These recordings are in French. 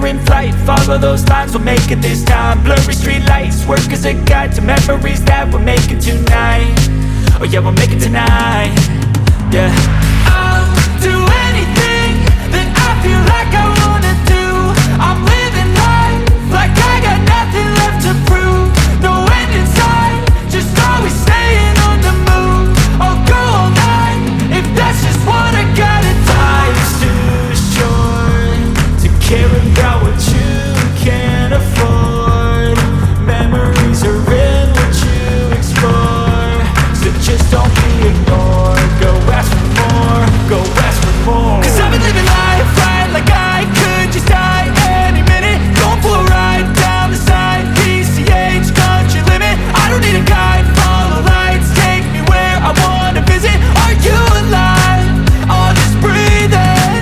in flight. Follow those lines, we'll make it this time. Blurry street lights, work as a guide to memories that we're making tonight. Oh yeah, we'll make it tonight. Yeah, I'll do anything that I feel like I wanna do. I'm living life like I got nothing left to prove. No end in sight, just always staying on the move. I'll go all night if that's just what I gotta do. Life's too short to care about what you can't afford. Memories are in what you explore, so just don't be ignored. Go ask for more, go ask for more. Cause I've been living life right like I could just die any minute. Going for a ride down the side, PCH, country limit. I don't need a guide, follow lights, take me where I wanna visit. Are you alive? Or just breathing?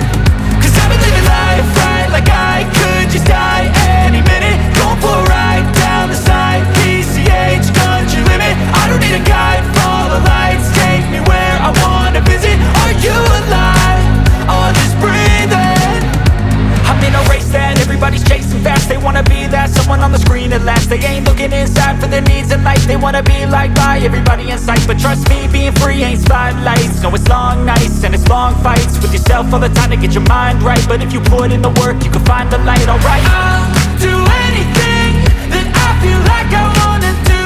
Cause I've been living life right like I could just die any minute. Going for a ride down the side, PCH, country limit. I don't need a guide, follow lights, take me where I wanna visit. Are you alive? Or just breathing? I'm in a race that everybody's chasing fast. They wanna be that someone on the screen at last. They ain't looking inside for their needs in life. They wanna be liked by everybody in sight. But trust me, being free ain't spotlights. No, it's long nights and it's long fights with yourself all the time to get your mind right. But if you put in the work, you can find the light, alright. I'll do anything that I feel like I wanna do.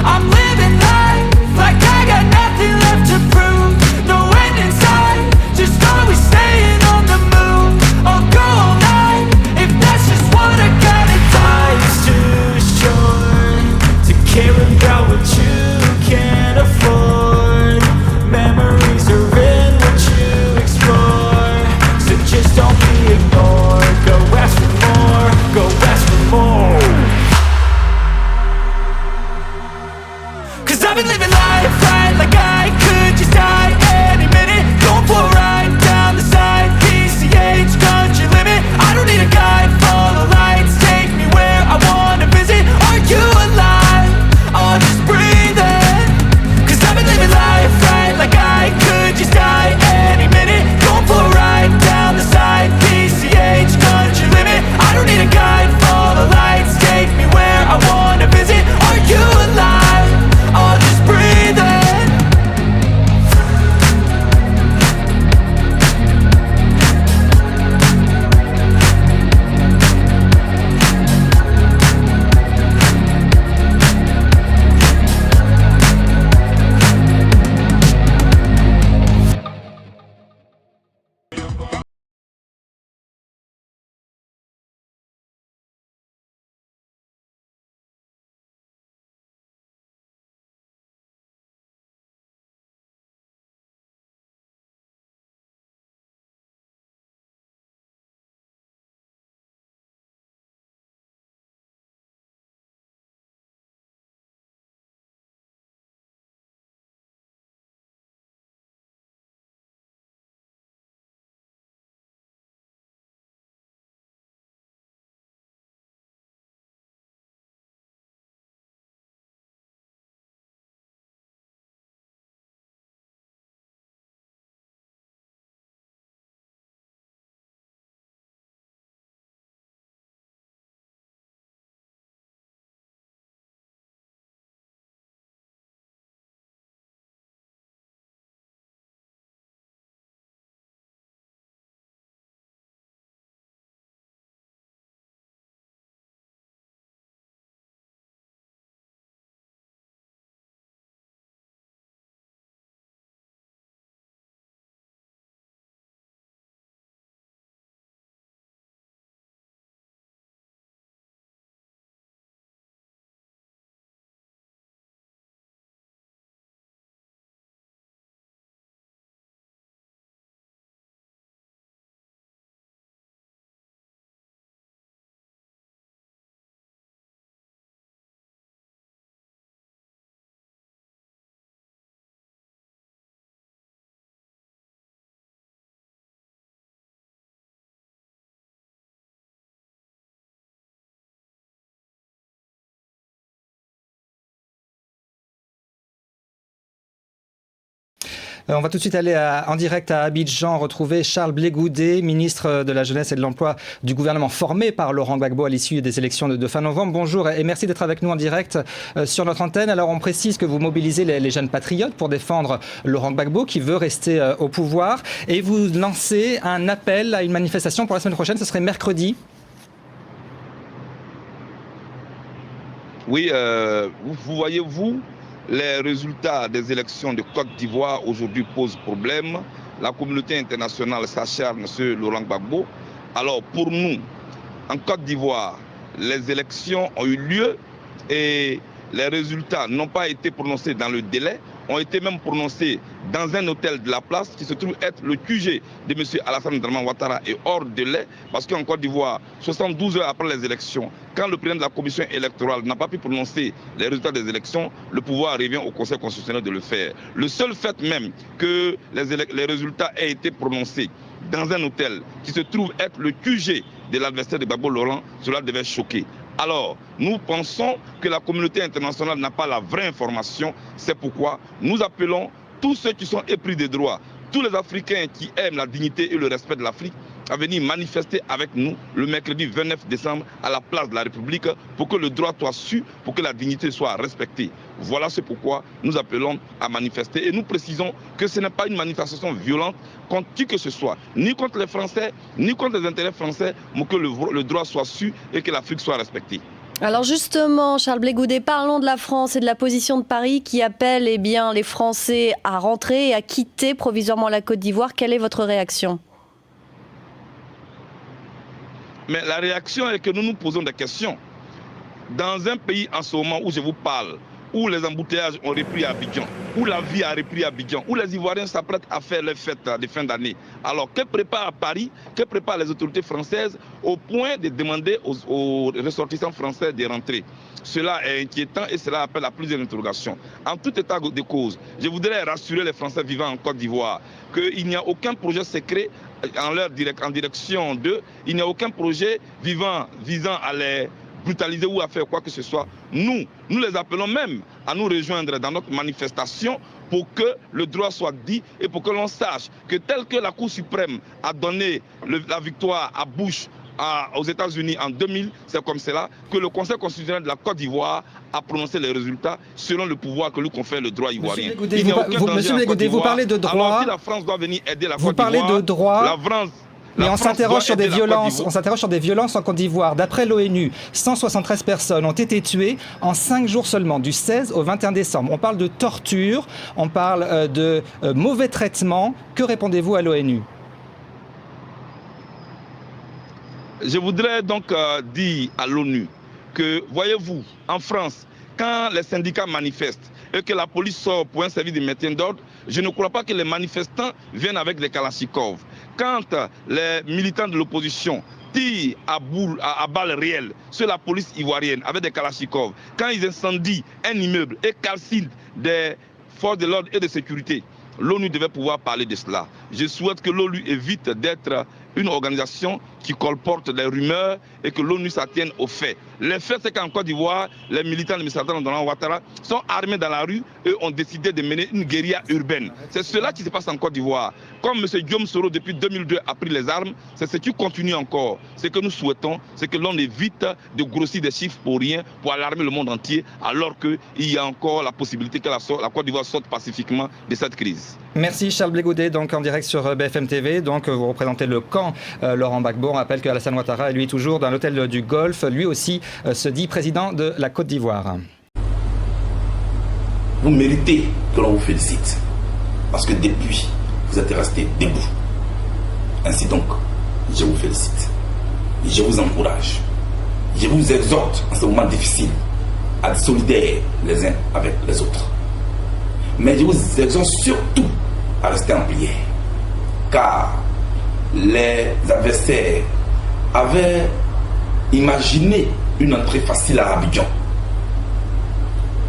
I'm living life like I got nothing left to prove. No end in sight, just always staying on the move. I'll go all night if that's just what I gotta do. Life's too short to care about what you can't afford. Memories are in what you explore, so just don't be ignored. Go ask for more, On va tout de suite aller en direct à Abidjan, retrouver Charles Blé Goudé, ministre de la Jeunesse et de l'Emploi du gouvernement formé par Laurent Gbagbo à l'issue des élections de fin novembre. Bonjour et merci d'être avec nous en direct sur notre antenne. Alors on précise que vous mobilisez les jeunes patriotes pour défendre Laurent Gbagbo qui veut rester au pouvoir et vous lancez un appel à une manifestation pour la semaine prochaine, ce serait mercredi. Oui, vous voyez, les résultats des élections de Côte d'Ivoire aujourd'hui posent problème. La communauté internationale s'acharne sur Laurent Gbagbo. Alors pour nous, en Côte d'Ivoire, les élections ont eu lieu et les résultats n'ont pas été prononcés dans le délai, ont été même prononcés dans un hôtel de la place qui se trouve être le QG de M. Alassane Dramane Ouattara et hors délai, parce qu'en Côte d'Ivoire, 72 heures après les élections, quand le président de la commission électorale n'a pas pu prononcer les résultats des élections, le pouvoir revient au Conseil constitutionnel de le faire. Le seul fait même que les résultats aient été prononcés dans un hôtel qui se trouve être le QG de l'adversaire de Gbagbo Laurent, cela devait choquer. Alors, nous pensons que la communauté internationale n'a pas la vraie information. C'est pourquoi nous appelons tous ceux qui sont épris des droits, tous les Africains qui aiment la dignité et le respect de l'Afrique, à venir manifester avec nous le mercredi 29 décembre à la place de la République pour que le droit soit su, pour que la dignité soit respectée. Voilà ce pourquoi nous appelons à manifester et nous précisons que ce n'est pas une manifestation violente contre qui que ce soit, ni contre les Français, ni contre les intérêts français, mais que le droit soit su et que l'Afrique soit respectée. Alors justement, Charles Blé Goudé, parlons de la France et de la position de Paris qui appelle les Français à rentrer et à quitter provisoirement la Côte d'Ivoire. Quelle est votre réaction ? Mais la réaction est que nous nous posons des questions. Dans un pays en ce moment où je vous parle, où les embouteillages ont repris à Abidjan, où la vie a repris à Abidjan, où les Ivoiriens s'apprêtent à faire les fêtes de fin d'année. Alors que prépare Paris, que préparent les autorités françaises au point de demander aux ressortissants français de rentrer? Cela est inquiétant et cela appelle à plusieurs interrogations. En tout état de cause, je voudrais rassurer les Français vivant en Côte d'Ivoire qu'il n'y a aucun projet secret en direction d'eux, il n'y a aucun projet visant à les brutaliser ou à faire quoi que ce soit. Nous les appelons même à nous rejoindre dans notre manifestation pour que le droit soit dit et pour que l'on sache que tel que la Cour suprême a donné la victoire à Bush aux États-Unis en 2000, c'est comme cela que le Conseil constitutionnel de la Côte d'Ivoire a prononcé les résultats selon le pouvoir que lui confère le droit ivoirien. Monsieur Blé Goudé, vous parlez de droit. Alors si la France doit venir aider la Côte d'Ivoire, vous parlez de droit. La France... Mais on s'interroge sur des violences en Côte d'Ivoire. D'après l'ONU, 173 personnes ont été tuées en 5 jours seulement, du 16 au 21 décembre. On parle de torture, on parle de mauvais traitement. Que répondez-vous à l'ONU ? Je voudrais donc dire à l'ONU que, voyez-vous, en France, quand les syndicats manifestent et que la police sort pour un service de maintien d'ordre, je ne crois pas que les manifestants viennent avec des kalachnikovs. Quand les militants de l'opposition tirent à balles réelles sur la police ivoirienne avec des kalachnikovs, quand ils incendient un immeuble et calcinent des forces de l'ordre et de sécurité, l'ONU devait pouvoir parler de cela. Je souhaite que l'ONU évite d'être une organisation qui colporte des rumeurs et que l'ONU s'attienne aux faits. Les faits, c'est qu'en Côte d'Ivoire, les militants de M. Alassane Dramane Ouattara sont armés dans la rue et ont décidé de mener une guérilla urbaine. C'est cela qui se passe en Côte d'Ivoire. Comme M. Guillaume Soro, depuis 2002, a pris les armes, c'est ce qui continue encore. Ce que nous souhaitons, c'est que l'on évite de grossir des chiffres pour rien, pour alarmer le monde entier, alors qu'il y a encore la possibilité que la Côte d'Ivoire sorte pacifiquement de cette crise. Merci Charles Blé Goudé, donc en direct sur BFM TV. Donc vous représentez le camp Laurent Gbagbo. On rappelle que Alassane Ouattara est lui toujours dans l'hôtel du Golfe. Lui aussi se dit président de la Côte d'Ivoire. Vous méritez que l'on vous félicite. Parce que depuis, vous êtes resté debout. Ainsi donc, je vous félicite. Et je vous encourage. Je vous exhorte en ce moment difficile à être solidaires les uns avec les autres. Mais je vous exhorte surtout à rester en prière. Car les adversaires avaient imaginé une entrée facile à Abidjan.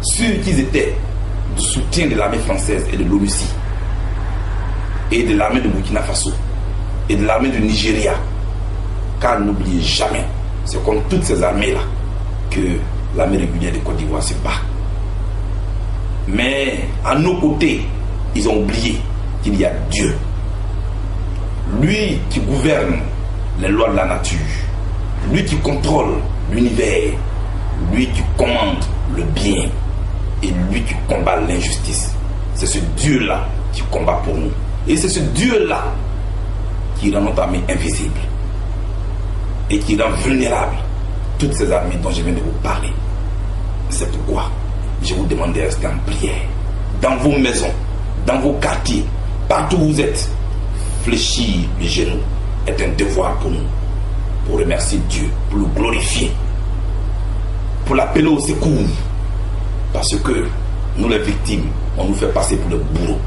Sûrs qu'ils étaient du soutien de l'armée française et de l'ONUCI, et de l'armée de Burkina Faso, et de l'armée du Nigeria. Car n'oubliez jamais, c'est contre toutes ces armées-là que l'armée régulière de Côte d'Ivoire se bat. Mais à nos côtés, ils ont oublié qu'il y a Dieu. Lui qui gouverne les lois de la nature, lui qui contrôle l'univers, lui qui commande le bien et lui qui combat l'injustice. C'est ce Dieu-là qui combat pour nous. Et c'est ce Dieu-là qui rend notre armée invisible et qui rend vulnérable toutes ces armées dont je viens de vous parler. C'est pourquoi je vous demande de rester en prière. Dans vos maisons, dans vos quartiers, partout où vous êtes, fléchir les genoux est un devoir pour nous. Pour remercier Dieu, pour le glorifier, pour l'appeler au secours. Parce que nous les victimes, on nous fait passer pour le bourreau.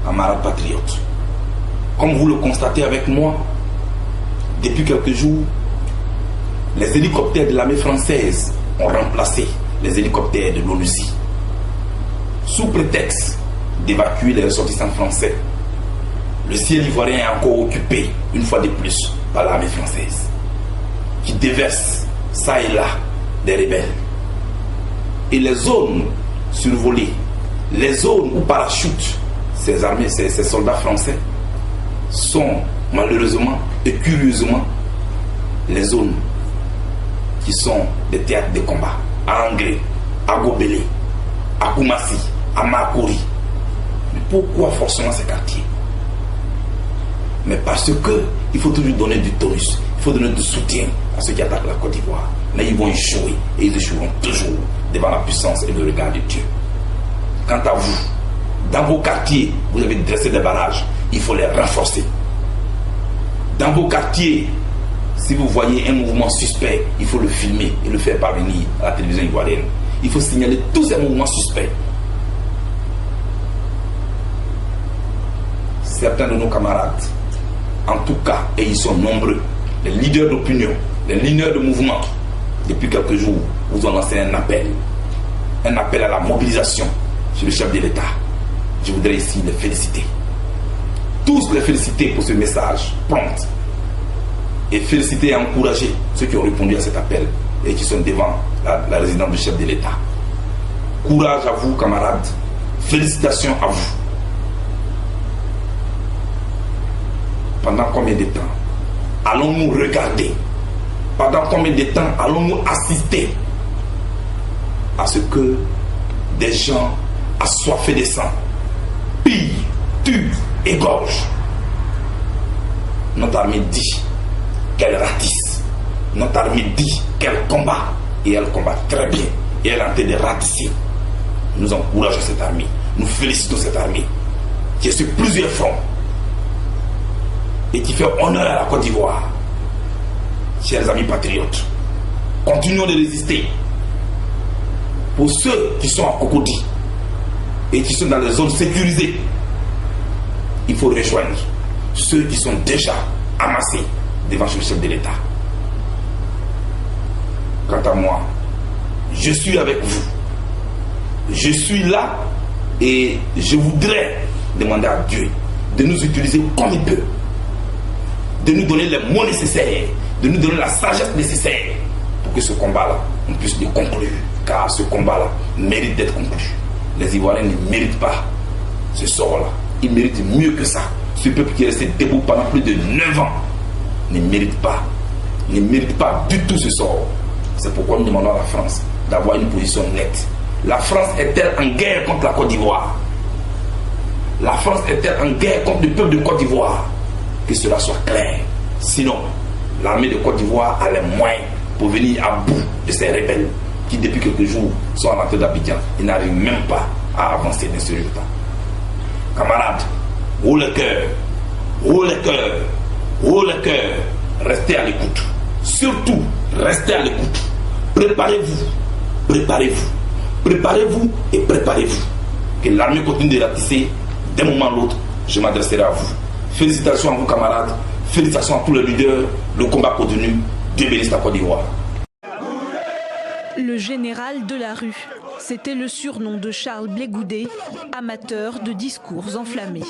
Camarades patriotes, comme vous le constatez avec moi, depuis quelques jours, les hélicoptères de l'armée française ont remplacé les hélicoptères de l'ONUCI. Sous prétexte d'évacuer les ressortissants français, le ciel ivoirien est encore occupé, une fois de plus, par l'armée française, qui déverse, ça et là, des rebelles. Et les zones survolées, les zones où parachutent ces armées, ces soldats français, sont malheureusement et curieusement les zones qui sont des théâtres de combat. À Anglais, à Gobelé, à Koumassi, à Makori. Mais pourquoi forcément ces quartiers? Mais parce que il faut toujours donner du tonus, il faut donner du soutien à ceux qui attaquent la Côte d'Ivoire. Mais ils vont échouer et ils échoueront toujours devant la puissance et le regard de Dieu. Quant à vous, dans vos quartiers, vous avez dressé des barrages, il faut les renforcer. Dans vos quartiers, si vous voyez un mouvement suspect, il faut le filmer et le faire parvenir à la télévision ivoirienne. Il faut signaler tous ces mouvements suspects. Certains de nos camarades, en tout cas, et ils sont nombreux, les leaders d'opinion, les leaders de mouvement, depuis quelques jours, vous ont lancé un appel à la mobilisation sur le chef de l'État. Je voudrais ici les féliciter. Tous les féliciter pour ce message prompt. Et féliciter et encourager ceux qui ont répondu à cet appel et qui sont devant la résidence du chef de l'État. Courage à vous, camarades. Félicitations à vous. Pendant combien de temps allons-nous regarder? Pendant combien de temps allons-nous assister à ce que des gens assoiffés de sang pillent, tuent, égorgent? Notre armée dit qu'elle ratisse. Notre armée dit qu'elle combat. Et elle combat très bien. Et elle est en train de ratisser. Nous encourageons cette armée. Nous félicitons cette armée qui est sur plusieurs fronts et qui fait honneur à la Côte d'Ivoire. Chers amis patriotes, continuons de résister. Pour ceux qui sont à Cocody et qui sont dans les zones sécurisées, il faut rejoindre ceux qui sont déjà amassés devant le chef de l'État. Quant à moi, je suis avec vous. Je suis là et je voudrais demander à Dieu de nous utiliser comme il peut, de nous donner les mots nécessaires, de nous donner la sagesse nécessaire pour que ce combat-là, on puisse le conclure. Car ce combat-là mérite d'être conclu. Les Ivoiriens ne méritent pas ce sort-là. Ils méritent mieux que ça. Ce peuple qui est resté debout pendant plus de 9 ans ne mérite pas du tout ce sort. C'est pourquoi nous demandons à la France d'avoir une position nette. La France est-elle en guerre contre la Côte d'Ivoire? La France est-elle en guerre contre le peuple de Côte d'Ivoire? Que cela soit clair. Sinon, l'armée de Côte d'Ivoire a les moyens pour venir à bout de ces rebelles qui depuis quelques jours sont à l'entrée d'Abidjan et n'arrivent même pas à avancer dans ce résultat. Camarades, haut le cœur, haut le cœur, haut le cœur, restez à l'écoute. Surtout, restez à l'écoute. Préparez-vous, préparez-vous, préparez-vous et préparez-vous. Que l'armée continue de ratisser d'un moment à l'autre. Je m'adresserai à vous. Félicitations à vous, camarades. Félicitations à tous les leaders. Le combat continue. Dieu bénisse la Côte d'Ivoire. Le général de la rue, c'était le surnom de Charles Blé Goudé, amateur de discours enflammés.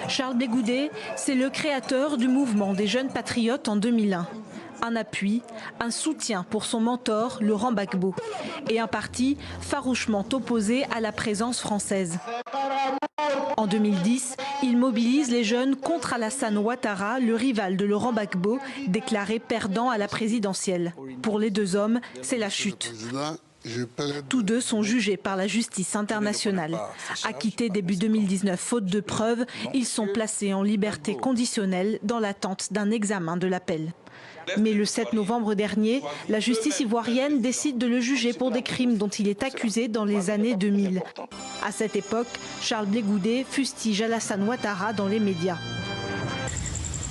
Charles Blé Goudé, c'est le créateur du mouvement des jeunes patriotes en 2001. Un appui, un soutien pour son mentor Laurent Gbagbo et un parti farouchement opposé à la présence française. En 2010, il mobilise les jeunes contre Alassane Ouattara, le rival de Laurent Gbagbo, déclaré perdant à la présidentielle. Pour les deux hommes, c'est la chute. Tous deux sont jugés par la justice internationale. Acquittés début 2019 faute de preuves, ils sont placés en liberté conditionnelle dans l'attente d'un examen de l'appel. Mais le 7 novembre dernier, la justice ivoirienne décide de le juger pour des crimes dont il est accusé dans les années 2000. À cette époque, Charles Blé Goudé fustige Alassane Ouattara dans les médias.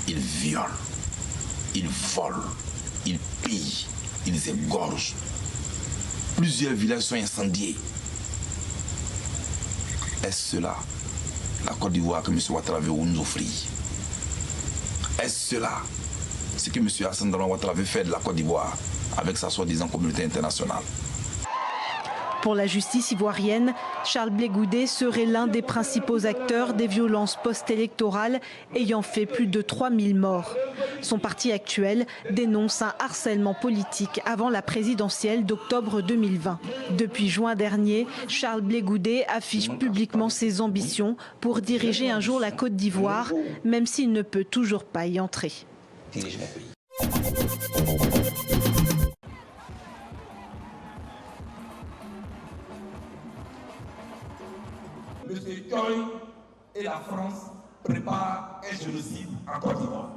Ils violent, ils volent, ils pillent, ils égorgent. Plusieurs villages sont incendiés. Est-ce cela la Côte d'Ivoire que M. Ouattara veut nous offrir? Est-ce cela ce que M. Alassane Ouattara veut faire de la Côte d'Ivoire avec sa soi-disant communauté internationale? Pour la justice ivoirienne, Charles Blé Goudé serait l'un des principaux acteurs des violences post-électorales ayant fait plus de 3000 morts. Son parti actuel dénonce un harcèlement politique avant la présidentielle d'octobre 2020. Depuis juin dernier, Charles Blé Goudé affiche publiquement ses ambitions pour diriger un jour la Côte d'Ivoire, même s'il ne peut toujours pas y entrer. M. Toy et la France préparent un génocide en Côte d'Ivoire.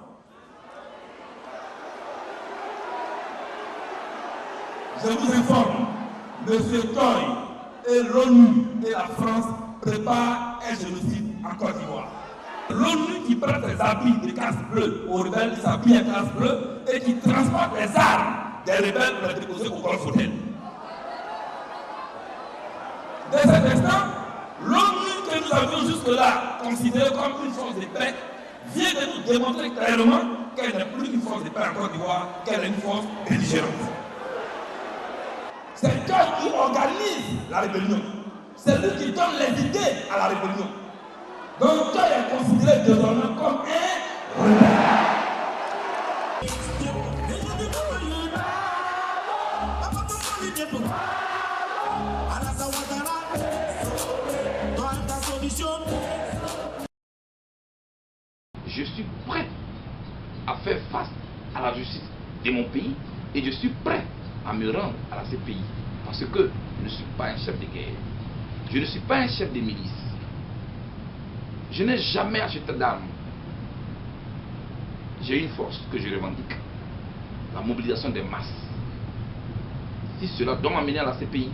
Je vous informe, M. Toy et l'ONU et la France préparent un génocide en Côte d'Ivoire. L'ONU qui prend ses habits de casse-bleu aux rebelles qui s'habillent en casse-bleu et qui transporte les armes des rebelles pour les déposer au Golfe Hotel. Dès cet instant, l'ONU que nous avions jusque-là considérée comme une force de paix vient de nous démontrer clairement qu'elle n'est plus une force de paix en Côte d'Ivoire, qu'elle est une force belligérante. C'est eux qui organisent la rébellion. C'est eux qui donnent les idées à la rébellion. Donc Toy est considéré désormais comme un rebelle. Je suis prêt à faire face à la justice de mon pays et je suis prêt à me rendre à la CPI parce que je ne suis pas un chef de guerre. Je ne suis pas un chef de milice. Je n'ai jamais acheté d'armes. J'ai une force que je revendique. La mobilisation des masses. Si cela doit m'amener à la CPI,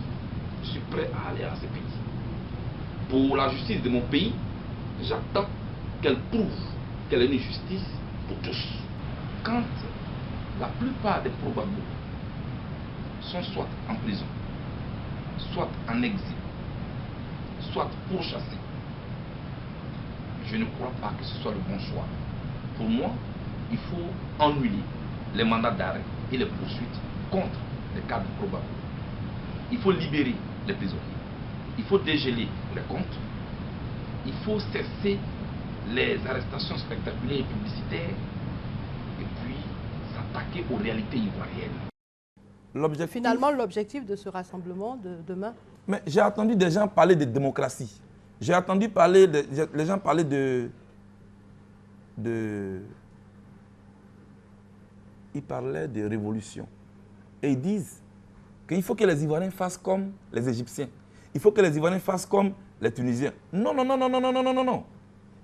je suis prêt à aller à la CPI. Pour la justice de mon pays, j'attends qu'elle prouve qu'elle est une justice pour tous. Quand la plupart des probables sont soit en prison, soit en exil, soit pourchassés, je ne crois pas que ce soit le bon choix. Pour moi, il faut annuler les mandats d'arrêt et les poursuites contre les cadres probables. Il faut libérer les prisonniers. Il faut dégeler les comptes. Il faut cesser les arrestations spectaculaires et publicitaires et puis s'attaquer aux réalités ivoiriennes. Finalement, l'objectif de ce rassemblement de demain. Mais j'ai entendu des gens parler de démocratie. J'ai entendu parler les gens parler ils parlaient de révolution. Et ils disent qu'il faut que les Ivoiriens fassent comme les Égyptiens. Il faut que les Ivoiriens fassent comme les Tunisiens. Non, non, non, non, non, non, non, non, non.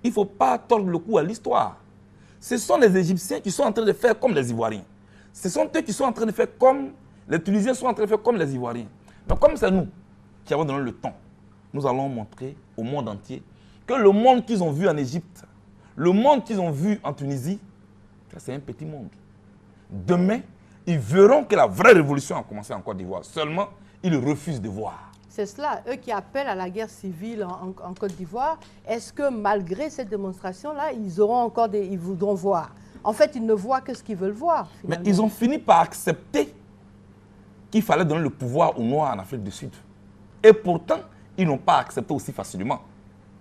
Il ne faut pas tordre le cou à l'histoire. Ce sont les Égyptiens qui sont en train de faire comme les Ivoiriens. Ce sont eux qui sont en train de faire comme les Tunisiens sont en train de faire comme les Ivoiriens. Donc comme c'est nous qui avons donné le temps, nous allons montrer au monde entier que le monde qu'ils ont vu en Égypte, le monde qu'ils ont vu en Tunisie, c'est un petit monde. Demain, ils verront que la vraie révolution a commencé en Côte d'Ivoire. Seulement, ils refusent de voir. C'est cela, eux qui appellent à la guerre civile en Côte d'Ivoire. Est-ce que malgré cette démonstration-là, ils voudront voir? En fait, ils ne voient que ce qu'ils veulent voir. Finalement. Mais ils ont fini par accepter qu'il fallait donner le pouvoir aux Noirs en Afrique du Sud. Et pourtant, ils n'ont pas accepté aussi facilement.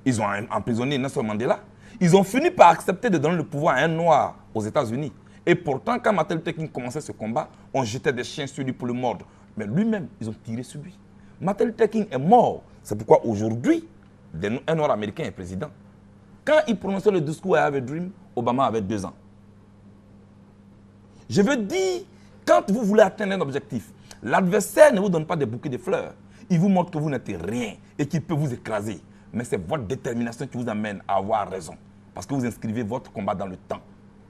Ils ont emprisonné Nelson Mandela. Ils ont fini par accepter de donner le pouvoir à un Noir aux États-Unis. Et pourtant, quand Martin Luther King commençait ce combat, on jetait des chiens sur lui pour le mordre. Mais lui-même, ils ont tiré sur lui. Martin Luther King est mort. C'est pourquoi aujourd'hui, un Nord-Américain est président. Quand il prononçait le discours I Have a Dream, Obama avait 2 ans. Je veux dire, quand vous voulez atteindre un objectif, l'adversaire ne vous donne pas des bouquets de fleurs. Il vous montre que vous n'êtes rien et qu'il peut vous écraser. Mais c'est votre détermination qui vous amène à avoir raison. Parce que vous inscrivez votre combat dans le temps.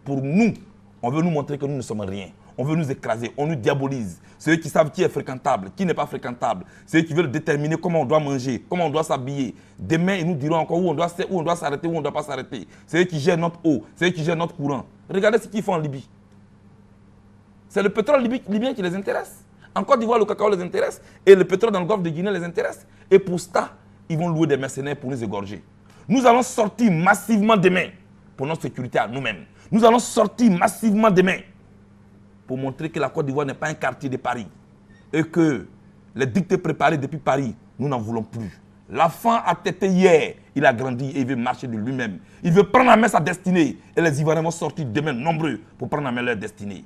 Pour nous, on veut nous montrer que nous ne sommes rien. On veut nous écraser, on nous diabolise. Ceux qui savent qui est fréquentable, qui n'est pas fréquentable. Ceux qui veulent déterminer comment on doit manger, comment on doit s'habiller. Demain, ils nous diront encore où on doit s'arrêter, où on ne doit pas s'arrêter. C'est eux qui gèrent notre eau, c'est eux qui gèrent notre courant. Regardez ce qu'ils font en Libye. C'est le pétrole libyen qui les intéresse. En Côte d'Ivoire, le cacao les intéresse. Et le pétrole dans le golfe de Guinée les intéresse. Et pour ça, ils vont louer des mercenaires pour nous égorger. Nous allons sortir massivement demain pour notre sécurité à nous-mêmes. Nous allons sortir massivement demain pour montrer que la Côte d'Ivoire n'est pas un quartier de Paris. Et que les dictées préparées depuis Paris, nous n'en voulons plus. L'enfant a tété hier, il a grandi et il veut marcher de lui-même. Il veut prendre en main sa destinée. Et les Ivoiriens vont sortir demain nombreux pour prendre en main leur destinée.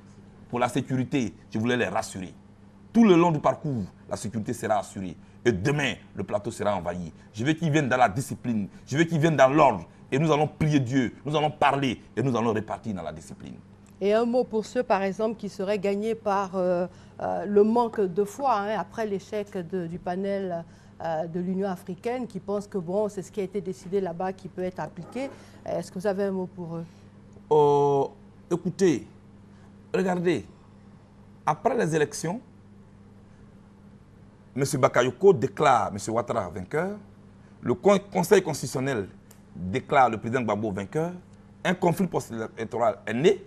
Pour la sécurité, je voulais les rassurer. Tout le long du parcours, la sécurité sera assurée. Et demain, le plateau sera envahi. Je veux qu'ils viennent dans la discipline. Je veux qu'ils viennent dans l'ordre. Et nous allons prier Dieu. Nous allons parler. Et nous allons répartir dans la discipline. Et un mot pour ceux, par exemple, qui seraient gagnés par le manque de foi, hein, après l'échec du panel de l'Union africaine, qui pensent que bon, c'est ce qui a été décidé là-bas qui peut être appliqué. Est-ce que vous avez un mot pour eux? Écoutez, regardez, après les élections, M. Bakayoko déclare M. Ouattara vainqueur, le Conseil constitutionnel déclare le président Gbagbo vainqueur, un conflit post-électoral est né,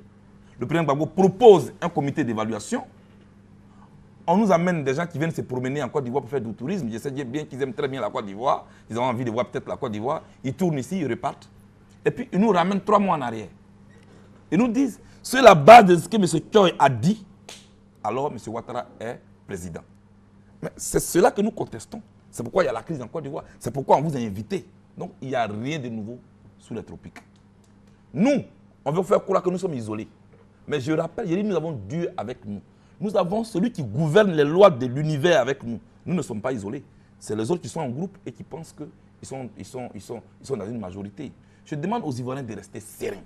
le président Gbagbo propose un comité d'évaluation, on nous amène des gens qui viennent se promener en Côte d'Ivoire pour faire du tourisme, je sais bien qu'ils aiment très bien la Côte d'Ivoire, ils ont envie de voir peut-être la Côte d'Ivoire, ils tournent ici, ils repartent, et puis ils nous ramènent 3 mois en arrière. Ils nous disent, sur la base de ce que M. Tchoy a dit, alors M. Ouattara est président. Mais c'est cela que nous contestons. C'est pourquoi il y a la crise en Côte d'Ivoire. C'est pourquoi on vous a invité. Donc il n'y a rien de nouveau sous les tropiques. Nous, on veut faire croire que nous sommes isolés. Mais je rappelle, nous avons Dieu avec nous. Nous avons celui qui gouverne les lois de l'univers avec nous. Nous ne sommes pas isolés. C'est les autres qui sont en groupe et qui pensent qu'ils sont dans une majorité. Je demande aux Ivoiriens de rester sereins.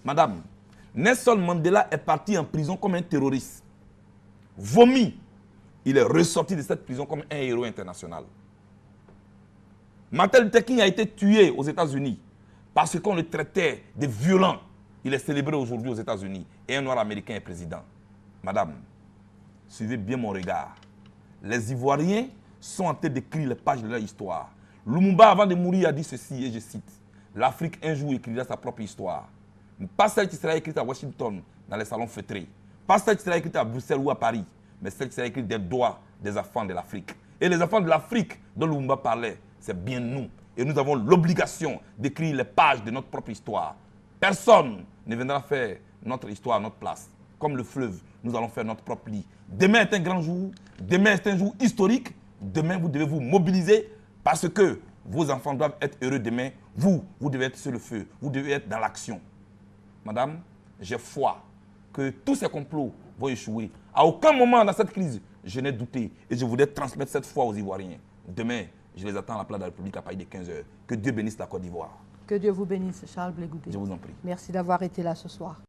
Madame, Nelson Mandela est parti en prison comme un terroriste. Vomi. Il est ressorti de cette prison comme un héros international. Martin Luther King a été tué aux États-Unis parce qu'on le traitait de violent. Il est célébré aujourd'hui aux États-Unis et un noir américain est président. Madame, suivez bien mon regard. Les Ivoiriens sont en train d'écrire les pages de leur histoire. Lumumba, avant de mourir, a dit ceci, et je cite, « L'Afrique un jour écrira sa propre histoire. Pas celle qui sera écrite à Washington, dans les salons feutrés. Pas celle qui sera écrite à Bruxelles ou à Paris, mais celle qui sera écrite des doigts des enfants de l'Afrique. Et les enfants de l'Afrique dont Lumumba parlait, c'est bien nous. Et nous avons l'obligation d'écrire les pages de notre propre histoire. Personne ne viendra faire notre histoire à notre place. Comme le fleuve, nous allons faire notre propre lit. Demain est un grand jour. Demain est un jour historique. Demain, vous devez vous mobiliser parce que vos enfants doivent être heureux demain. Vous devez être sur le feu. Vous devez être dans l'action. Madame, j'ai foi que tous ces complots vont échouer. À aucun moment dans cette crise, je n'ai douté et je voudrais transmettre cette foi aux Ivoiriens. Demain, je les attends à la place de la République à partir de 15h. Que Dieu bénisse la Côte d'Ivoire. Que Dieu vous bénisse, Charles Blé Goudé. Je vous en prie. Merci d'avoir été là ce soir.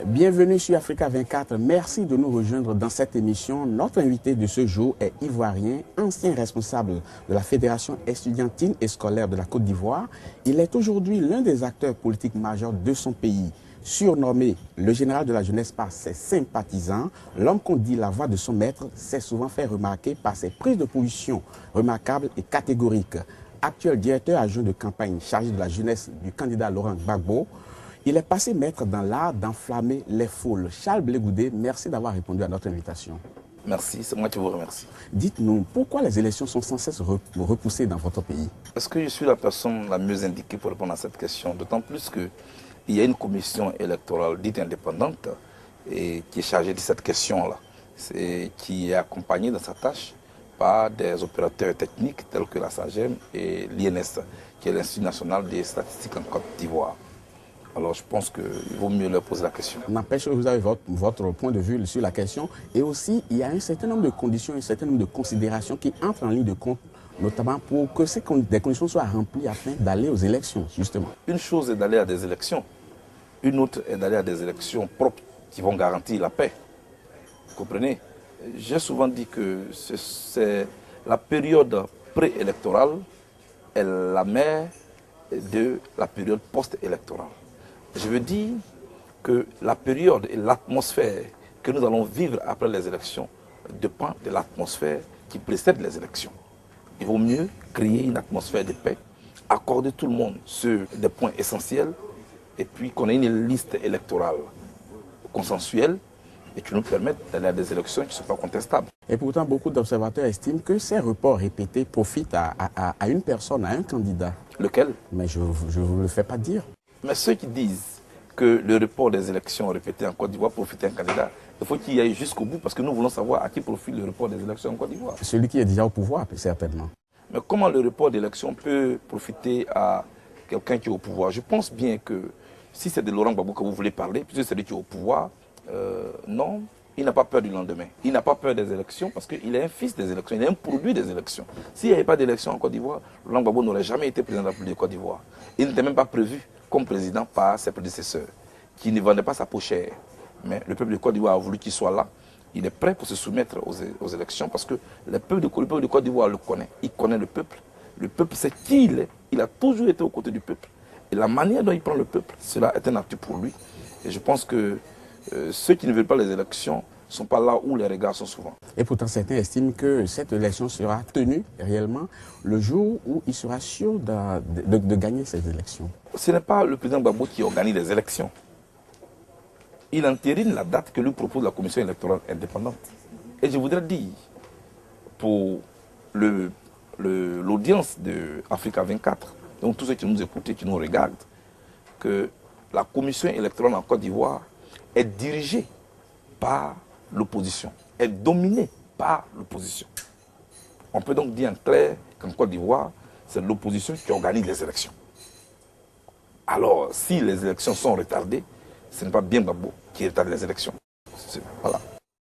Bienvenue sur Africa 24. Merci de nous rejoindre dans cette émission. Notre invité de ce jour est ivoirien, ancien responsable de la Fédération estudiantine et scolaire de la Côte d'Ivoire. Il est aujourd'hui l'un des acteurs politiques majeurs de son pays. Surnommé le général de la jeunesse par ses sympathisants, l'homme qu'on dit la voix de son maître s'est souvent fait remarquer par ses prises de position remarquables et catégoriques. Actuel directeur adjoint de campagne chargé de la jeunesse du candidat Laurent Gbagbo, il est passé maître dans l'art d'enflammer les foules. Charles Blé Goudé, merci d'avoir répondu à notre invitation. Merci, c'est moi qui vous remercie. Dites-nous, pourquoi les élections sont sans cesse repoussées dans votre pays? Parce que je suis la personne la mieux indiquée pour répondre à cette question, d'autant plus qu'il y a une commission électorale dite indépendante et qui est chargée de cette question-là, qui est accompagnée dans sa tâche par des opérateurs techniques tels que la SAGEM et l'INS, qui est l'Institut national des statistiques en Côte d'Ivoire. Alors je pense qu'il vaut mieux leur poser la question. N'empêche que vous avez votre point de vue sur la question. Et aussi, il y a un certain nombre de conditions, un certain nombre de considérations qui entrent en ligne de compte notamment pour que des conditions soient remplies afin d'aller aux élections, justement. Une chose est d'aller à des élections, une autre est d'aller à des élections propres qui vont garantir la paix. Vous comprenez? J'ai souvent dit que c'est la période préélectorale est la mère de la période post-électorale. Je veux dire que la période et l'atmosphère que nous allons vivre après les élections dépend de l'atmosphère qui précède les élections. Il vaut mieux créer une atmosphère de paix, accorder tout le monde sur des points essentiels et puis qu'on ait une liste électorale consensuelle et qui nous permette d'aller à des élections qui ne sont pas contestables. Et pourtant, beaucoup d'observateurs estiment que ces reports répétés profitent à une personne, à un candidat. Lequel? Mais je ne vous le fais pas dire. Mais ceux qui disent que le report des élections répétées en Côte d'Ivoire profite à un candidat, il faut qu'il y aille jusqu'au bout parce que nous voulons savoir à qui profite le report des élections en Côte d'Ivoire. Celui qui est déjà au pouvoir, certainement. Mais comment le report d'élections peut profiter à quelqu'un qui est au pouvoir? Je pense bien que si c'est de Laurent Gbagbo que vous voulez parler, puisque c'est celui qui est au pouvoir, non, il n'a pas peur du lendemain. Il n'a pas peur des élections parce qu'il est un fils des élections, il est un produit des élections. S'il n'y avait pas d'élections en Côte d'Ivoire, Laurent Gbagbo n'aurait jamais été président de la République de Côte d'Ivoire. Il n'était même pas prévu comme président par ses prédécesseurs, qui ne vendaient pas sa peau chère. Mais le peuple de Côte d'Ivoire a voulu qu'il soit là. Il est prêt pour se soumettre aux élections parce que le peuple de Côte d'Ivoire le connaît. Il connaît le peuple. Le peuple sait qui il est. Il a toujours été aux côtés du peuple. Et la manière dont il prend le peuple, cela est un atout pour lui. Et je pense que ceux qui ne veulent pas les élections ne sont pas là où les regards sont souvent. Et pourtant, certains estiment que cette élection sera tenue réellement le jour où il sera sûr de gagner ces élections. Ce n'est pas le président Gbagbo qui organise les élections. Il entérine la date que lui propose la commission électorale indépendante. Et je voudrais dire, pour l'audience de Africa 24, donc tous ceux qui nous écoutent et qui nous regardent, que la commission électorale en Côte d'Ivoire est dirigée par l'opposition, est dominée par l'opposition. On peut donc dire en clair qu'en Côte d'Ivoire, c'est l'opposition qui organise les élections. Alors, si les élections sont retardées, ce n'est pas bien Gbagbo qui retarde les élections. Voilà.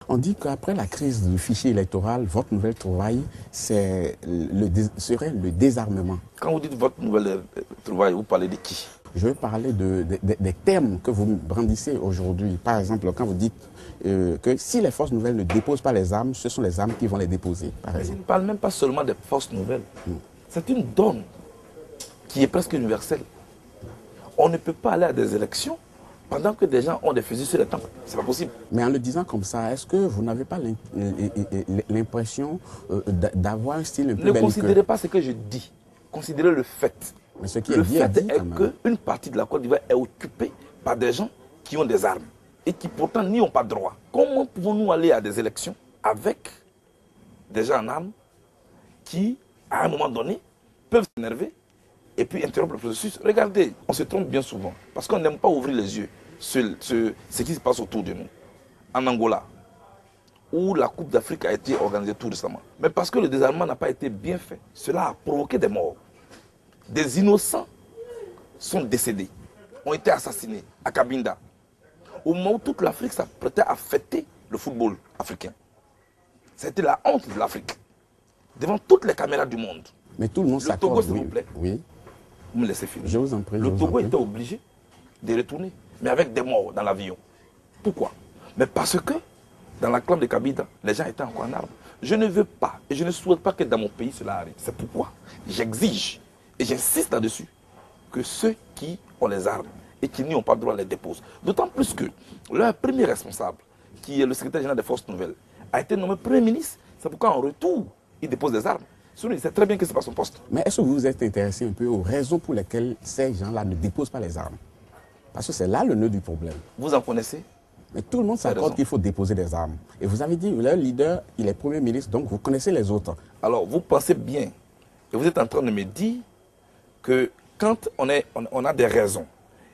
On dit qu'après la crise du fichier électoral, votre nouvelle trouvaille serait le désarmement. Quand vous dites votre nouvelle trouvaille, vous parlez de qui? Je veux parler des termes que vous brandissez aujourd'hui. Par exemple, quand vous dites que si les forces nouvelles ne déposent pas les armes, ce sont les armes qui vont les déposer, par exemple. Je ne parle même pas seulement des forces nouvelles. C'est une donne qui est presque universelle. On ne peut pas aller à des élections pendant que des gens ont des fusils sur les tempes. C'est pas possible. Mais en le disant comme ça, est-ce que vous n'avez pas l'impression d'avoir un style un peu belliqueux? Ne considérez pas ce que je dis. Considérez le fait. Mais ce qui le fait est qu'une partie de la Côte d'Ivoire est occupée par des gens qui ont des armes et qui pourtant n'y ont pas droit. Comment pouvons-nous aller à des élections avec des gens en armes qui, à un moment donné, peuvent s'énerver et puis interrompre le processus? Regardez, on se trompe bien souvent parce qu'on n'aime pas ouvrir les yeux sur ce qui se passe autour de nous. En Angola, où la Coupe d'Afrique a été organisée tout récemment. Mais parce que le désarmement n'a pas été bien fait, cela a provoqué des morts. Des innocents sont décédés, ont été assassinés à Cabinda. Au moment où toute l'Afrique s'apprêtait à fêter le football africain. C'était la honte de l'Afrique, devant toutes les caméras du monde. Mais tout le monde s'accorde. Le Togo, s'il vous plaît. Oui. Vous me laissez finir. Je vous en prie. Le Togo était obligé de retourner, mais avec des morts dans l'avion. Pourquoi? Mais parce que dans la clame de Cabinda, les gens étaient encore en armes. Je ne veux pas et je ne souhaite pas que dans mon pays cela arrive. C'est pourquoi j'exige et j'insiste là-dessus que ceux qui ont les armes et qui n'y ont pas le droit les déposent. D'autant plus que leur premier responsable, qui est le secrétaire général des forces nouvelles, a été nommé Premier ministre. C'est pourquoi en retour, il dépose des armes. Sinon, il sait très bien que ce n'est pas son poste. Mais est-ce que vous vous êtes intéressé un peu aux raisons pour lesquelles ces gens-là ne déposent pas les armes? Parce que c'est là le nœud du problème. Vous en connaissez? Mais tout le monde s'accorde qu'il faut déposer des armes. Et vous avez dit, leur leader, il est Premier ministre, donc vous connaissez les autres. Alors, vous pensez bien, et vous êtes en train de me dire que quand on a des raisons,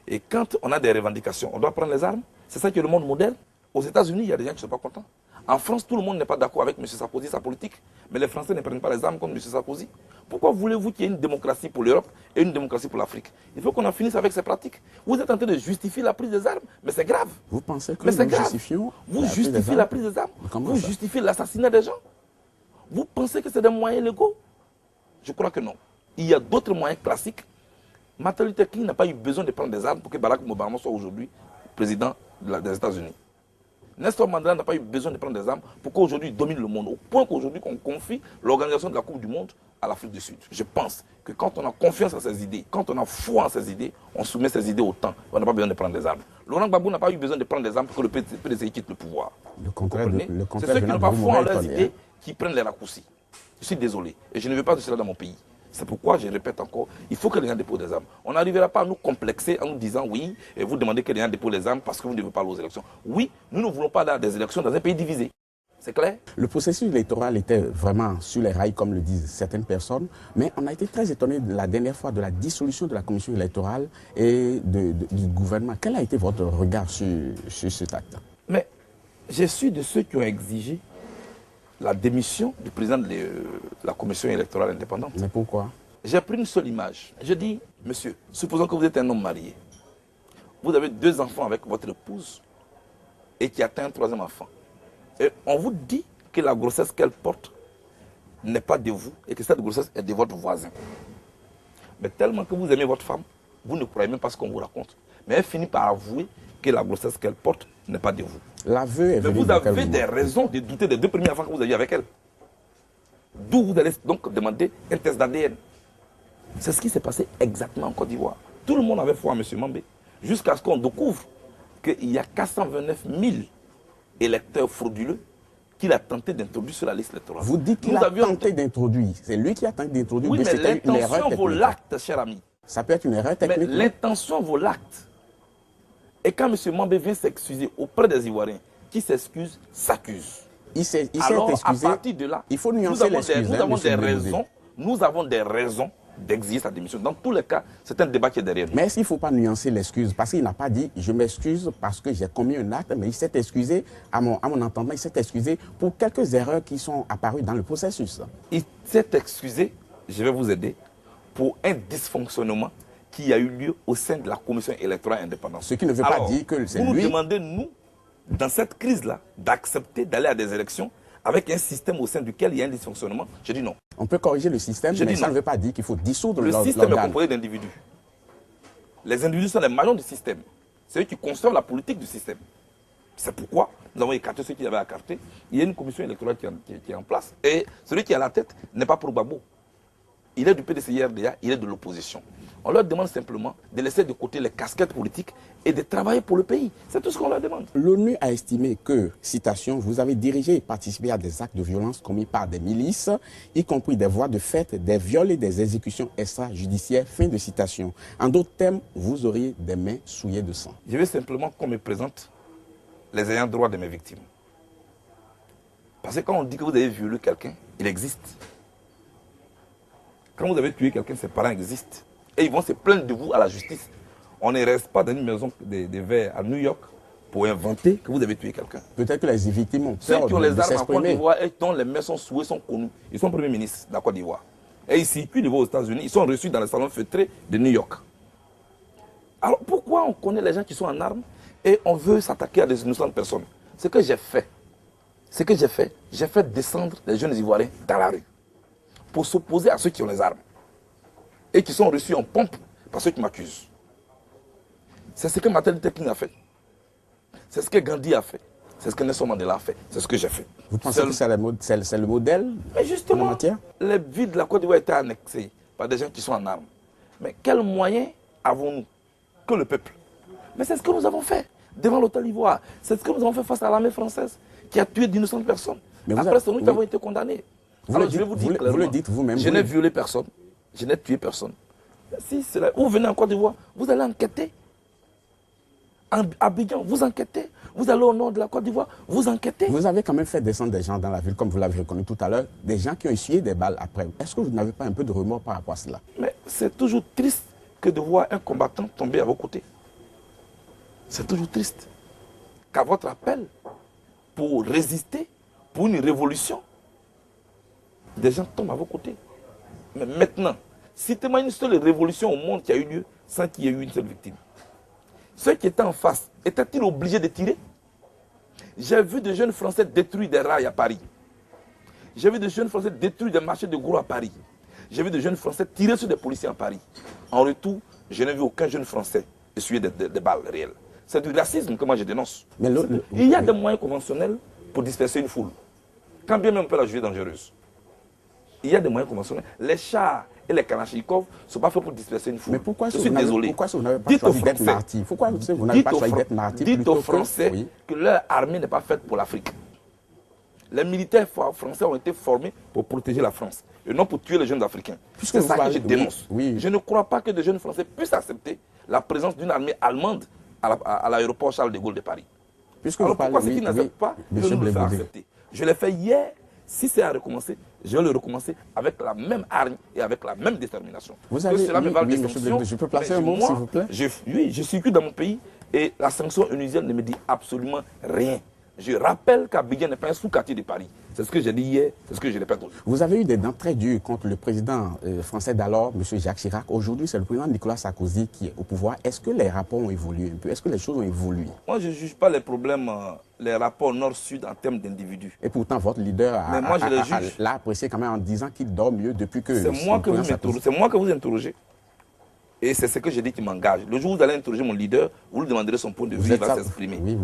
et quand on a des revendications, on doit prendre les armes. C'est ça qui est le monde moderne. Aux États-Unis, il y a des gens qui ne sont pas contents. En France, tout le monde n'est pas d'accord avec M. Sarkozy, sa politique. Mais les Français ne prennent pas les armes comme M. Sarkozy. Pourquoi voulez-vous qu'il y ait une démocratie pour l'Europe et une démocratie pour l'Afrique? Il faut qu'on en finisse avec ces pratiques. Vous êtes en train de justifier la prise des armes, mais c'est grave. Vous pensez que nous justifions Vous justifiez la prise des armes. Vous justifiez l'assassinat des gens. Vous pensez que c'est des moyens légaux? Je crois que non. Il y a d'autres moyens classiques. Martin Luther King n'a pas eu besoin de prendre des armes pour que Barack Obama soit aujourd'hui président des États-Unis. Nelson Mandela n'a pas eu besoin de prendre des armes pour qu'aujourd'hui il domine le monde. Au point qu'aujourd'hui on confie l'organisation de la Coupe du Monde à l'Afrique du Sud. Je pense que quand on a confiance en ses idées, quand on a foi en ses idées, on soumet ses idées au temps. On n'a pas besoin de prendre des armes. Laurent Gbagbo n'a pas eu besoin de prendre des armes pour que le PDCI quitte le pouvoir. Le contraire, c'est ceux qui n'ont pas foi en leurs idées qui prennent les raccourcis. Je suis désolé. Et je ne veux pas de cela dans mon pays. C'est pourquoi je répète encore, il faut que les gens déposent des armes. On n'arrivera pas à nous complexer en nous disant oui, et vous demandez que les gens déposent des armes parce que vous ne devez pas aller aux élections. Oui, nous ne voulons pas aller à des élections dans un pays divisé. C'est clair? Le processus électoral était vraiment sur les rails, comme le disent certaines personnes, mais on a été très étonnés la dernière fois de la dissolution de la commission électorale et du gouvernement. Quel a été votre regard sur cet acte? Mais je suis de ceux qui ont exigé la démission du président de la commission électorale indépendante. Mais pourquoi? J'ai pris une seule image. Je dis, monsieur, supposons que vous êtes un homme marié. Vous avez 2 enfants avec votre épouse et qui atteint un 3e enfant. Et on vous dit que la grossesse qu'elle porte n'est pas de vous et que cette grossesse est de votre voisin. Mais tellement que vous aimez votre femme, vous ne croyez même pas ce qu'on vous raconte. Mais elle finit par avouer que la grossesse qu'elle porte n'est pas de vous. L'aveu est venu. Mais vous avez des raisons de douter des 2 premiers enfants que vous avez avec elle. D'où vous allez donc demander un test d'ADN. C'est ce qui s'est passé exactement en Côte d'Ivoire. Tout le monde avait foi en M. Mambé. Jusqu'à ce qu'on découvre qu'il y a 429 000 électeurs frauduleux qu'il a tenté d'introduire sur la liste électorale. Vous dites qu'il a tenté d'introduire. C'est lui qui a tenté d'introduire. Oui, mais l'intention vaut l'acte, cher ami. Ça peut être une erreur technique. Mais l'intention vaut l'acte. Et quand M. Mambé vient s'excuser auprès des Ivoiriens, qui s'excuse, s'accuse. Il s'est Alors, excusé. à partir de là, il faut nuancer l'excuse. Nous avons des raisons d'exiger sa démission. Dans tous les cas, c'est un débat qui est derrière nous. Mais est-ce qu'il ne faut pas nuancer l'excuse? Parce qu'il n'a pas dit « je m'excuse parce que j'ai commis un acte », mais il s'est excusé, à mon entendement, il s'est excusé pour quelques erreurs qui sont apparues dans le processus. Il s'est excusé, je vais vous aider, pour un dysfonctionnement qui a eu lieu au sein de la commission électorale indépendante. Ce qui ne veut pas dire que c'est lui... Vous nous demandez, nous, dans cette crise-là, d'accepter d'aller à des élections avec un système au sein duquel il y a un dysfonctionnement. Je dis non. On peut corriger le système, mais ça ne veut pas dire qu'il faut dissoudre l'organe. Le système est composé d'individus. Les individus sont les maillons du système. C'est eux qui construisent la politique du système. C'est pourquoi nous avons écarté ceux qui avaient écarté. Il y a une commission électorale qui est en place. Et celui qui est à la tête n'est pas pour Gbagbo. Il est du PDCI-RDA, il est de l'opposition. On leur demande simplement de laisser de côté les casquettes politiques et de travailler pour le pays. C'est tout ce qu'on leur demande. L'ONU a estimé que, citation, vous avez dirigé et participé à des actes de violence commis par des milices, y compris des voies de fait, des viols et des exécutions extrajudiciaires. Fin de citation. En d'autres termes, vous auriez des mains souillées de sang. Je veux simplement qu'on me présente les ayants droit de mes victimes. Parce que quand on dit que vous avez violé quelqu'un, il existe. Quand vous avez tué quelqu'un, ses parents existent. Et ils vont se plaindre de vous à la justice. On ne reste pas dans une maison de verre à New York pour inventer que vous avez tué quelqu'un. Peut-être que les victimes ont peur. Ceux qui ont les armes en Côte d'Ivoire et dont les mains sont souées sont connus. Ils sont premiers ministres de la Côte d'Ivoire. Et ils circulent aux États-Unis. Ils sont reçus dans les salons feutrés de New York. Alors pourquoi on connaît les gens qui sont en armes et on veut s'attaquer à des innocentes personnes? Ce que j'ai fait, j'ai fait descendre les jeunes Ivoiriens dans la rue pour s'opposer à ceux qui ont les armes et qui sont reçus en pompe par ceux qui m'accusent. C'est ce que Martin Luther King a fait. C'est ce que Gandhi a fait. C'est ce que Nelson Mandela a fait. C'est ce que j'ai fait. Vous pensez que c'est le modèle? Mais justement, les villes de la Côte d'Ivoire étaient annexées par des gens qui sont en armes. Mais quels moyens avons-nous que le peuple? Mais c'est ce que nous avons fait devant l'hôtel d'Ivoire. C'est ce que nous avons fait face à l'armée française qui a tué d'innocentes personnes. Après, c'est nous qui avons été condamnés. Alors, je vais vous dire clairement, vous le dites vous-même. Je n'ai violé personne. Je n'ai tué personne. Si vous venez en Côte d'Ivoire, vous allez enquêter. En Abidjan, vous enquêtez. Vous allez au nord de la Côte d'Ivoire, vous enquêtez. Vous avez quand même fait descendre des gens dans la ville, comme vous l'avez reconnu tout à l'heure, des gens qui ont essuyé des balles après. Est-ce que vous n'avez pas un peu de remords par rapport à cela? Mais c'est toujours triste que de voir un combattant tomber à vos côtés. C'est toujours triste qu'à votre appel, pour résister, pour une révolution, des gens tombent à vos côtés. Mais maintenant, citez-moi une seule révolution au monde qui a eu lieu sans qu'il y ait eu une seule victime. Ceux qui étaient en face, étaient-ils obligés de tirer? J'ai vu des jeunes Français détruire des rails à Paris. J'ai vu des jeunes Français détruire des marchés de gros à Paris. J'ai vu des jeunes Français tirer sur des policiers en Paris. En retour, je n'ai vu aucun jeune Français essuyer des balles réelles. C'est du racisme que moi je dénonce. Mais il y a des moyens conventionnels pour disperser une foule. Quand bien même on peut la juger dangereuse. Il y a des moyens conventionnels. Les chars et les kalachnikovs ne sont pas faits pour disperser une foule. Mais pourquoi je suis désolé. Pourquoi vous n'avez pas choisi d'être martyr? Pourquoi vous n'avez pas choisi d'être martyr? Dites aux Français que leur armée n'est pas faite pour l'Afrique. Les militaires français ont été formés pour protéger la France et non pour tuer les jeunes Africains. C'est ça que je dénonce. Je ne crois pas que de jeunes Français puissent accepter la présence d'une armée allemande à l'aéroport Charles de Gaulle de Paris. Alors pourquoi ceux qui n'acceptent pas de nous le faire accepter? Je l'ai fait hier. Si c'est à recommencer, je vais le recommencer avec la même hargne et avec la même détermination. Vous avez, je peux placer un mot, s'il vous plaît? Oui, je circule dans mon pays et la sanction onusienne ne me dit absolument rien. Je rappelle qu'Abidjan n'est pas un sous-quartier de Paris. C'est ce que j'ai dit hier, c'est ce que je répète aujourd'hui. Vous avez eu des dents très dures contre le président français d'alors, M. Jacques Chirac. Aujourd'hui, c'est le président Nicolas Sarkozy qui est au pouvoir. Est-ce que les rapports ont évolué un peu? Est-ce que les choses ont évolué? Moi, je ne juge pas les problèmes, les rapports nord-sud en termes d'individus. Et pourtant, votre leader l'a apprécié quand même en disant qu'il dort mieux depuis que... C'est moi que vous interrogez. Et c'est ce que j'ai dit qui m'engage. Le jour où vous allez interroger mon leader, vous lui demanderez son point de vue, il va s'exprimer. Oui,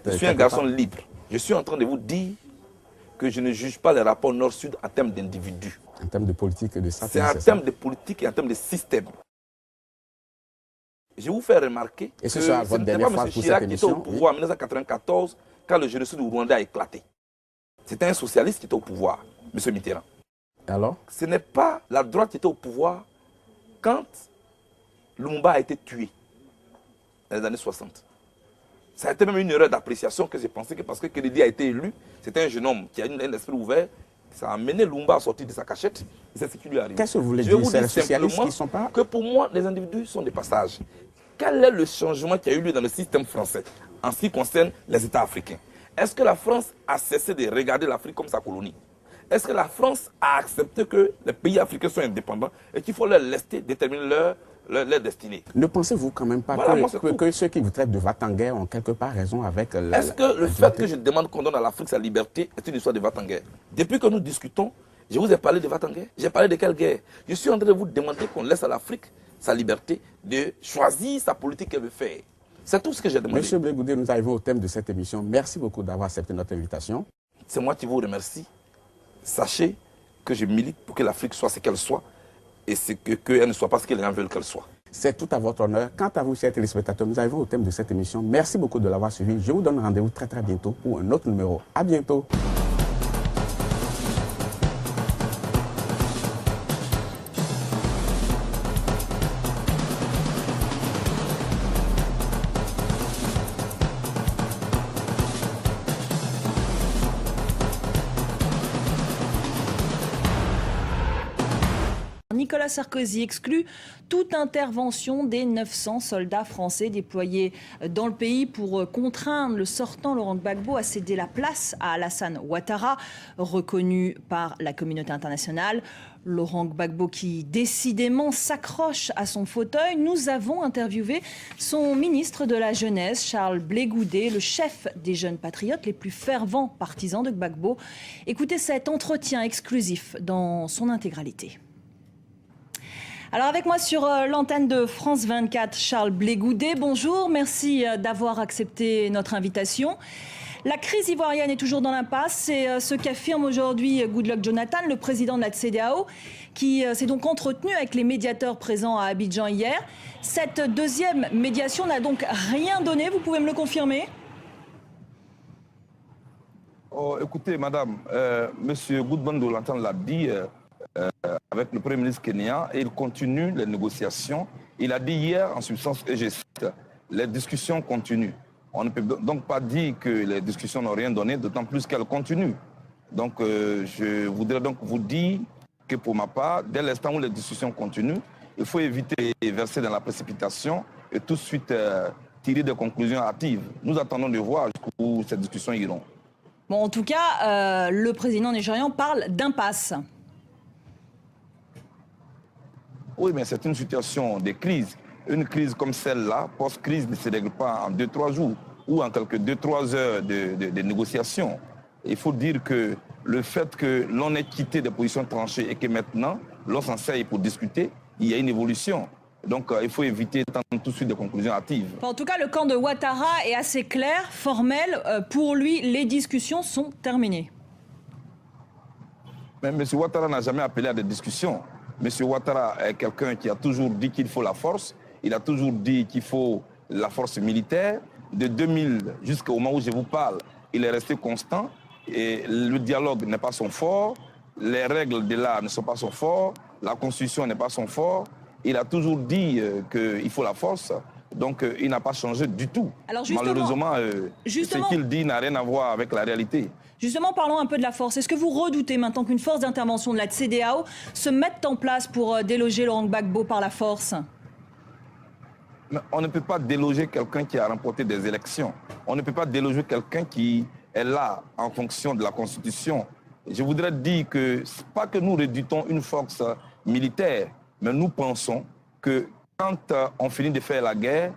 je suis un garçon libre. Je suis en train de vous dire que je ne juge pas les rapports nord-sud en termes d'individus. En termes de politique et de stratégie. C'est en termes de politique et en termes de système. Je vous fais remarquer que ce n'était pas M. Chirac qui était au pouvoir en 1994 quand le génocide du Rwanda a éclaté. C'était un socialiste qui était au pouvoir, M. Mitterrand. Alors? Ce n'est pas la droite qui était au pouvoir quand Lumumba a été tué dans les années 60. Ça a été même une erreur d'appréciation que j'ai pensé que parce que Kennedy a été élu, c'était un jeune homme qui a un esprit ouvert, ça a amené Lumumba à sortir de sa cachette et c'est ce qui lui arrive. Qu'est-ce que vous voulez dire? C'est les socialistes qui ne sont pas... Que pour moi, les individus sont des passages. Quel est le changement qui a eu lieu dans le système français en ce qui concerne les États africains? Est-ce que la France a cessé de regarder l'Afrique comme sa colonie? Est-ce que la France a accepté que les pays africains soient indépendants et qu'il faut leur laisser déterminer leur destinée? Ne pensez-vous quand même pas que ceux qui vous traitent de va-t-en-guerre ont quelque part raison avec... Est-ce que le fait que je demande qu'on donne à l'Afrique sa liberté est une histoire de va-t-en-guerre? Depuis que nous discutons, je vous ai parlé de va-t-en-guerre. J'ai parlé de quelle guerre? Je suis en train de vous demander qu'on laisse à l'Afrique sa liberté de choisir sa politique qu'elle veut faire. C'est tout ce que j'ai demandé. Monsieur Blegoudé, nous arrivons au thème de cette émission. Merci beaucoup d'avoir accepté notre invitation. C'est moi qui vous remercie. Sachez que je milite pour que l'Afrique soit ce qu'elle soit et qu'elle ne soit pas ce que les gens veulent qu'elle soit. C'est tout à votre honneur. Quant à vous, chers téléspectateurs, nous arrivons au thème de cette émission. Merci beaucoup de l'avoir suivi. Je vous donne rendez-vous très bientôt pour un autre numéro. À bientôt. Nicolas Sarkozy exclut toute intervention des 900 soldats français déployés dans le pays pour contraindre le sortant Laurent Gbagbo à céder la place à Alassane Ouattara, reconnu par la communauté internationale. Laurent Gbagbo qui décidément s'accroche à son fauteuil. Nous avons interviewé son ministre de la Jeunesse, Charles Blé-Goudet, le chef des jeunes patriotes, les plus fervents partisans de Gbagbo. Écoutez cet entretien exclusif dans son intégralité. Alors avec moi sur l'antenne de France 24, Charles Blé-Goudet. Bonjour, merci d'avoir accepté notre invitation. La crise ivoirienne est toujours dans l'impasse, c'est ce qu'affirme aujourd'hui Goodluck Jonathan, le président de la CEDEAO, qui s'est donc entretenu avec les médiateurs présents à Abidjan hier. Cette deuxième médiation n'a donc rien donné, vous pouvez me le confirmer ? Écoutez, madame, monsieur Goodluck Jonathan l'a dit avec le Premier ministre kenyan et il continue les négociations. Il a dit hier, en substance, et je cite, les discussions continuent. On ne peut donc pas dire que les discussions n'ont rien donné, d'autant plus qu'elles continuent. Donc je voudrais donc vous dire que pour ma part, dès l'instant où les discussions continuent, il faut éviter de verser dans la précipitation et tout de suite tirer des conclusions hâtives. Nous attendons de voir jusqu'où ces discussions iront. Bon, en tout cas, le président nigérian parle d'impasse. Oui, mais c'est une situation de crise. Une crise comme celle-là, post-crise, ne se règle pas en 2-3 jours ou en quelques 2-3 heures de négociations. Il faut dire que le fait que l'on ait quitté des positions tranchées et que maintenant l'on s'enseigne pour discuter, il y a une évolution. Donc il faut éviter tout de suite des conclusions hâtives. En tout cas, le camp de Ouattara est assez clair, formel. Pour lui, les discussions sont terminées. Mais M. Ouattara n'a jamais appelé à des discussions. M. Ouattara est quelqu'un qui a toujours dit qu'il faut la force. Il a toujours dit qu'il faut la force militaire. De 2000 jusqu'au moment où je vous parle, il est resté constant. Et le dialogue n'est pas son fort. Les règles de l'art ne sont pas son fort. La constitution n'est pas son fort. Il a toujours dit qu'il faut la force. Donc il n'a pas changé du tout. Alors malheureusement, ce qu'il dit n'a rien à voir avec la réalité. Justement, parlons un peu de la force. Est-ce que vous redoutez maintenant qu'une force d'intervention de la CEDEAO se mette en place pour déloger Laurent Gbagbo par la force? Mais on ne peut pas déloger quelqu'un qui a remporté des élections. On ne peut pas déloger quelqu'un qui est là en fonction de la Constitution. Je voudrais dire que ce n'est pas que nous redoutons une force militaire, mais nous pensons que quand on finit de faire la guerre,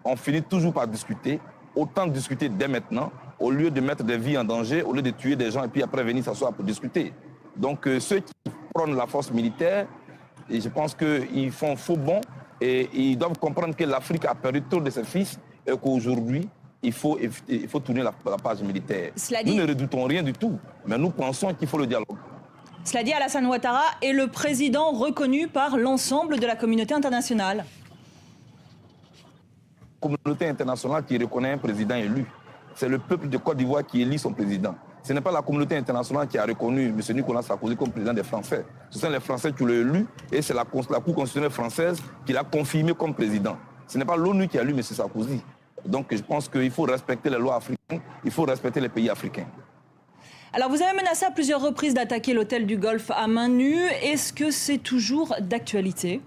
on finit toujours par discuter. Autant discuter dès maintenant, au lieu de mettre des vies en danger, au lieu de tuer des gens et puis après venir s'asseoir pour discuter. Donc ceux qui prônent la force militaire, et je pense qu'ils font faux bond et ils doivent comprendre que l'Afrique a perdu trop de ses fils et qu'aujourd'hui, il faut tourner la page militaire. Nous ne redoutons rien du tout, mais nous pensons qu'il faut le dialogue. Cela dit, Alassane Ouattara est le président reconnu par l'ensemble de la communauté internationale. La communauté internationale qui reconnaît un président élu. C'est le peuple de Côte d'Ivoire qui élit son président. Ce n'est pas la communauté internationale qui a reconnu M. Nicolas Sarkozy comme président des Français. Ce sont les Français qui l'ont élu et c'est la Cour constitutionnelle française qui l'a confirmé comme président. Ce n'est pas l'ONU qui a élu M. Sarkozy. Donc je pense qu'il faut respecter les lois africaines, il faut respecter les pays africains. Alors vous avez menacé à plusieurs reprises d'attaquer l'hôtel du Golfe à main nue. Est-ce que c'est toujours d'actualité?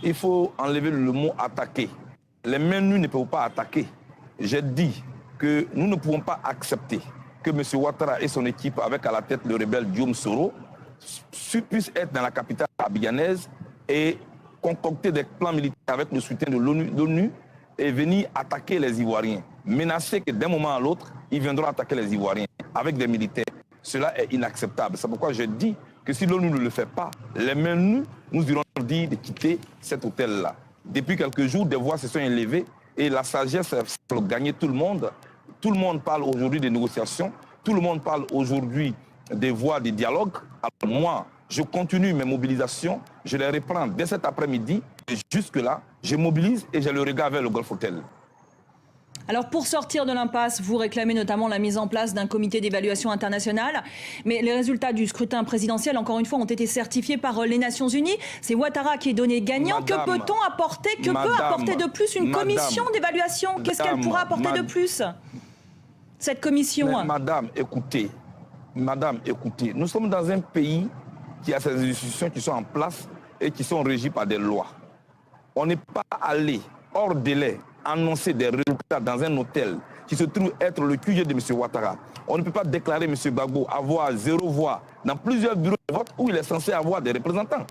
Il faut enlever le mot attaquer. Les mains nues ne peuvent pas attaquer. J'ai dit que nous ne pouvons pas accepter que M. Ouattara et son équipe, avec à la tête le rebelle Guillaume Soro, puissent être dans la capitale abidjanaise et concocter des plans militaires avec le soutien de l'ONU et venir attaquer les Ivoiriens. Menacer que d'un moment à l'autre, ils viendront attaquer les Ivoiriens avec des militaires. Cela est inacceptable. C'est pourquoi je dis que si l'ONU ne le fait pas, les mains nues, nous irons leur dire de quitter cet hôtel-là. Depuis quelques jours, des voix se sont élevées et la sagesse a gagné tout le monde. Tout le monde parle aujourd'hui des négociations. Tout le monde parle aujourd'hui des voies de dialogue. Alors moi, je continue mes mobilisations. Je les reprends dès cet après-midi. Et jusque-là, je mobilise et j'ai le regard vers le Golf Hotel. Alors pour sortir de l'impasse, vous réclamez notamment la mise en place d'un comité d'évaluation internationale. Mais les résultats du scrutin présidentiel, encore une fois, ont été certifiés par les Nations Unies. C'est Ouattara qui est donné gagnant. Que peut-on apporter? Que peut apporter de plus une commission d'évaluation? Qu'est-ce qu'elle pourra apporter de plus, cette commission? Mais madame, écoutez, nous sommes dans un pays qui a ses institutions qui sont en place et qui sont régies par des lois. On n'est pas allé hors délai annoncer des résultats dans un hôtel qui se trouve être le QG de M. Ouattara. On ne peut pas déclarer M. Gbagbo avoir 0 voix dans plusieurs bureaux de vote où il est censé avoir des représentants.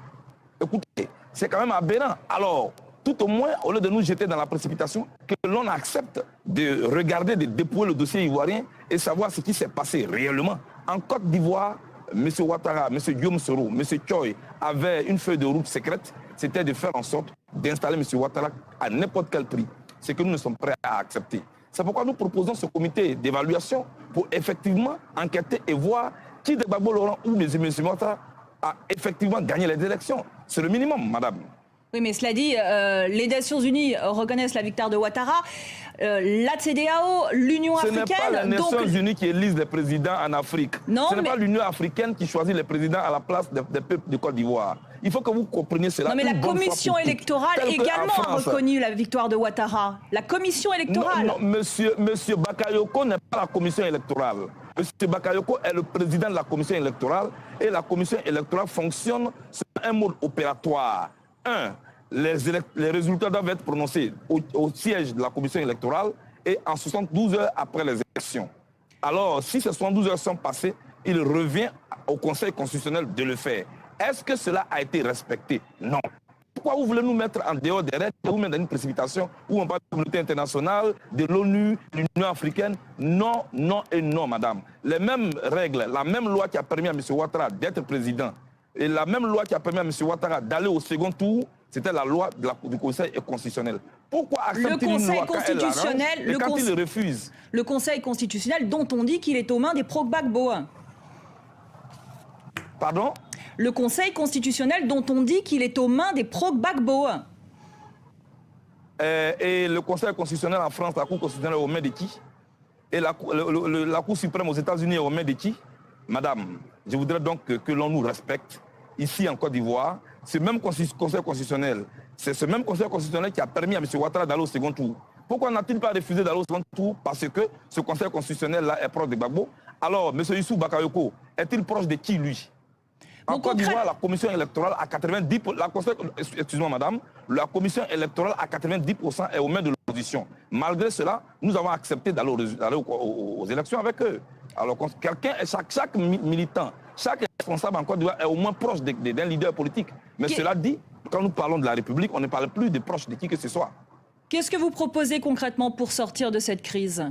Écoutez, c'est quand même aberrant. Alors, tout au moins, au lieu de nous jeter dans la précipitation, que l'on accepte de regarder, de dépouiller le dossier ivoirien et savoir ce qui s'est passé réellement. En Côte d'Ivoire, M. Ouattara, M. Guillaume Soro, M. Choi avaient une feuille de route secrète, c'était de faire en sorte d'installer M. Ouattara à n'importe quel prix. C'est que nous ne sommes prêts à accepter. C'est pourquoi nous proposons ce comité d'évaluation pour effectivement enquêter et voir qui de Gbagbo Laurent ou M. Ouattara a effectivement gagné les élections. C'est le minimum, madame. Oui, mais cela dit, les Nations Unies reconnaissent la victoire de Ouattara, la CEDEAO, l'Union africaine... Ce n'est pas les Nations Unies qui élisent les présidents en Afrique. Non, ce n'est pas l'Union africaine qui choisit les présidents à la place des peuples de Côte d'Ivoire. Il faut que vous compreniez cela. Non, mais la commission électorale également a reconnu la victoire de Ouattara. La commission électorale... Non, monsieur Bakayoko n'est pas la commission électorale. Monsieur Bakayoko est le président de la commission électorale et la commission électorale fonctionne sur un mode opératoire. Les résultats doivent être prononcés au siège de la commission électorale et en 72 heures après les élections. Alors, si ces 72 heures sont passées, il revient au Conseil constitutionnel de le faire. Est-ce que cela a été respecté? Non. Pourquoi vous voulez nous mettre en dehors des règles, vous mettre dans une précipitation où on parle de la communauté internationale, de l'ONU, de l'Union africaine? Non, non et non, madame. Les mêmes règles, la même loi qui a permis à M. Ouattara d'être président Et la même loi qui a permis à M. Ouattara d'aller au second tour, c'était la loi du Conseil constitutionnel. Pourquoi accepter une loi quand elle l'arrange et quand il refuse? Le Conseil constitutionnel dont on dit qu'il est aux mains des pro-Gbagbo. Pardon? Le Conseil constitutionnel dont on dit qu'il est aux mains des pro-Gbagbo. Et le Conseil constitutionnel en France, la Cour constitutionnelle est aux mains de qui? Et la Cour suprême aux États-Unis est aux mains de qui? Madame, je voudrais donc que l'on nous respecte. Ici en Côte d'Ivoire, ce même Conseil constitutionnel, c'est ce même Conseil constitutionnel qui a permis à M. Ouattara d'aller au second tour. Pourquoi n'a-t-il pas refusé d'aller au second tour? Parce que ce Conseil constitutionnel-là est proche de Gbagbo. Alors, M. Youssou Bakayoko, est-il proche de qui, lui? En Côte d'Ivoire, la commission électorale à 90%, excusez-moi madame, la commission électorale à 90% est aux mains de l'opposition. Malgré cela, nous avons accepté d'aller aux élections avec eux. Alors chaque militant, chaque responsable en Côte d'Ivoire est au moins proche d'un leader politique. Mais cela dit, quand nous parlons de la République, on ne parle plus de proche de qui que ce soit. Qu'est-ce que vous proposez concrètement pour sortir de cette crise?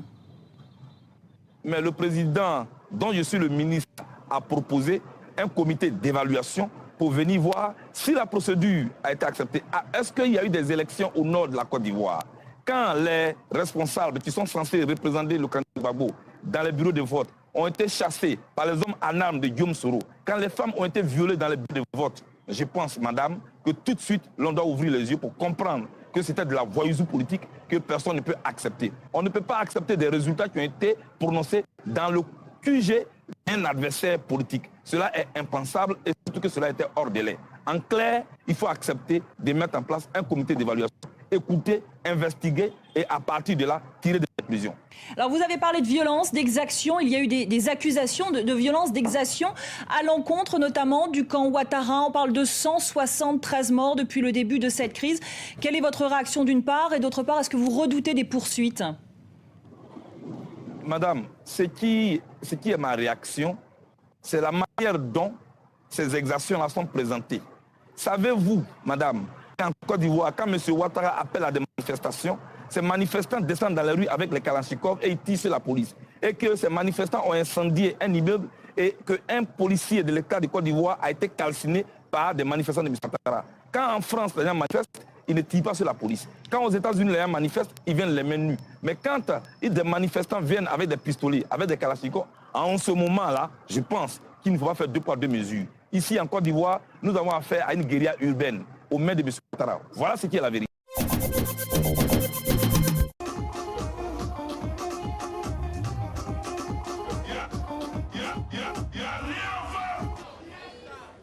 Mais le président, dont je suis le ministre, a proposé un comité d'évaluation pour venir voir si la procédure a été acceptée. Est-ce qu'il y a eu des élections au nord de la Côte d'Ivoire? Quand les responsables qui sont censés représenter le candidat Gbagbo dans les bureaux de vote ont été chassés par les hommes en armes de Guillaume Soro, quand les femmes ont été violées dans les bureaux de vote, je pense, madame, que tout de suite, l'on doit ouvrir les yeux pour comprendre que c'était de la voyousie politique que personne ne peut accepter. On ne peut pas accepter des résultats qui ont été prononcés dans le QG d'un adversaire politique. Cela est impensable et surtout que cela était hors délai. En clair, il faut accepter de mettre en place un comité d'évaluation, écouter, investiguer et à partir de là, tirer des conclusions. Alors vous avez parlé de violence, d'exaction. Il y a eu des accusations de violence, d'exaction à l'encontre notamment du camp Ouattara. On parle de 173 morts depuis le début de cette crise. Quelle est votre réaction d'une part et d'autre part, est-ce que vous redoutez des poursuites? Madame, ce qui est ma réaction, c'est la manière dont ces exactions-là sont présentées. Savez-vous, madame, qu'en Côte d'Ivoire, quand M. Ouattara appelle à des manifestations, ces manifestants descendent dans la rue avec les kalachnikovs et ils tirent sur la police. Et que ces manifestants ont incendié un immeuble et qu'un policier de l'État de Côte d'Ivoire a été calciné par des manifestants de M. Ouattara. Quand en France, les gens manifestent, ils ne tirent pas sur la police. Quand aux États-Unis, les gens manifestent, ils viennent les mains nues. Mais quand des manifestants viennent avec des pistolets, avec des kalachnikovs, en ce moment-là, je pense qu'il ne faut pas faire deux poids, deux mesures. Ici, en Côte d'Ivoire, nous avons affaire à une guérilla urbaine aux mains de M. Ouattara. Voilà ce qui est la vérité.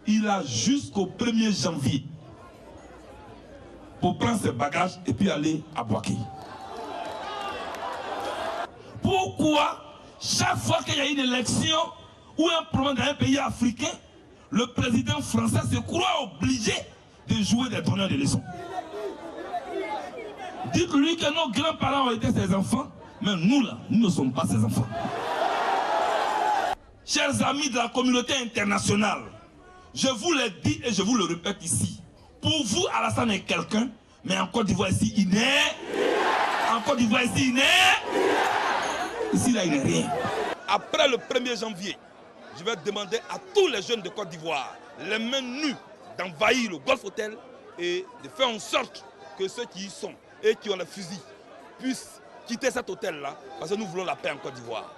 Il a jusqu'au 1er janvier pour prendre ses bagages et puis aller à Bouaké. Pourquoi chaque fois qu'il y a une élection ou un problème dans un pays africain, le président français se croit obligé de jouer des donneurs de leçons? Dites-lui que nos grands-parents ont été ses enfants, mais nous là, nous ne sommes pas ses enfants. Chers amis de la communauté internationale, je vous l'ai dit et je vous le répète ici. Pour vous, Alassane est quelqu'un, mais en Côte d'Ivoire ici, il n'est. En Côte d'Ivoire ici, il n'est. Ici, là, il n'est rien. Après le 1er janvier, je vais demander à tous les jeunes de Côte d'Ivoire, les mains nues, d'envahir le Golf Hotel et de faire en sorte que ceux qui y sont et qui ont les fusils puissent quitter cet hôtel-là, parce que nous voulons la paix en Côte d'Ivoire.